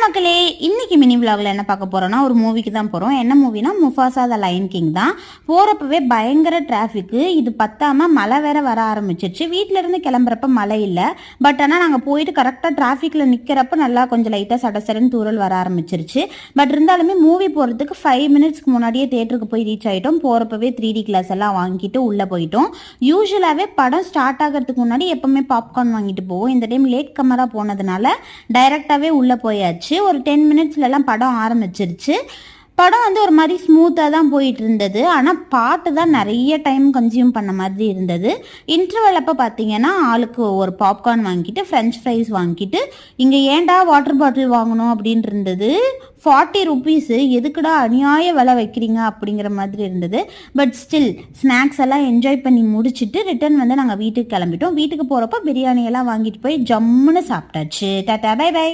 மக்களே, இன்னைக்கு மினி விலாகில் என்ன பார்க்க போகிறோன்னா ஒரு மூவிக்கு தான் போகிறோம். என்ன மூவினா முஃபாசா த லயன் கிங் தான். போகிறப்பவே பயங்கர டிராஃபிக்கு. இது பத்தாமல் மழை வேற வர ஆரம்பிச்சிருச்சு. வீட்டிலேருந்து கிளம்புறப்ப மழை இல்லை. பட் ஆனால் நாங்கள் போயிட்டு கரெக்டாக டிராஃபிக்கில் நிற்கிறப்ப நல்லா கொஞ்சம் லைட்டாக சடசடன்னு தூரல் வர ஆரம்பிச்சிருச்சு. பட் இருந்தாலுமே மூவி போகிறதுக்கு 5 மினிட்ஸ்க்கு முன்னாடியே தேட்டருக்கு போய் ரீச் ஆகிட்டோம். போகிறப்பவே 3D கிளாஸ் எல்லாம் வாங்கிட்டு உள்ளே போயிட்டோம். யூஸ்வலாகவே படம் ஸ்டார்ட் ஆகிறதுக்கு முன்னாடி எப்போவுமே பாப்கார்ன் வாங்கிட்டு போவோம். இந்த டைம் லேட் கமராக போனதுனால டைரெக்டாகவே உள்ளே போயாச்சு. ஒரு 10 மினிட்ஸ்லாம் படம் ஆரம்பிச்சிருச்சு. படம் ஒரு மாதிரி ஸ்மூத்தாக தான் போயிட்டு இருந்தது. ஆனால் பாட்டு தான் நிறைய டைம் கன்சியூம் பண்ண மாதிரி இருந்தது. இன்டர்வல் அப்போ பார்த்தீங்கன்னா ஆளுக்கு ஒரு பாப்கார்ன் வாங்கிட்டு ஃப்ரெஞ்ச் ஃப்ரைஸ் வாங்கிட்டு இங்கே ஏன்டா வாட்டர் பாட்டில் வாங்கணும் அப்படின்னு இருந்தது. 40 ருபீஸு, எதுக்குடா அநியாய விலை வைக்கிறீங்க அப்படிங்கிற மாதிரி இருந்தது. பட் ஸ்டில் ஸ்நாக்ஸ் எல்லாம் என்ஜாய் பண்ணி முடிச்சுட்டு ரிட்டர்ன் நாங்கள் வீட்டுக்கு கிளம்பிட்டோம். வீட்டுக்கு போகிறப்ப பிரியாணி எல்லாம் வாங்கிட்டு போய் ஜம்முன்னு சாப்பிட்டாச்சு. Tata bye by.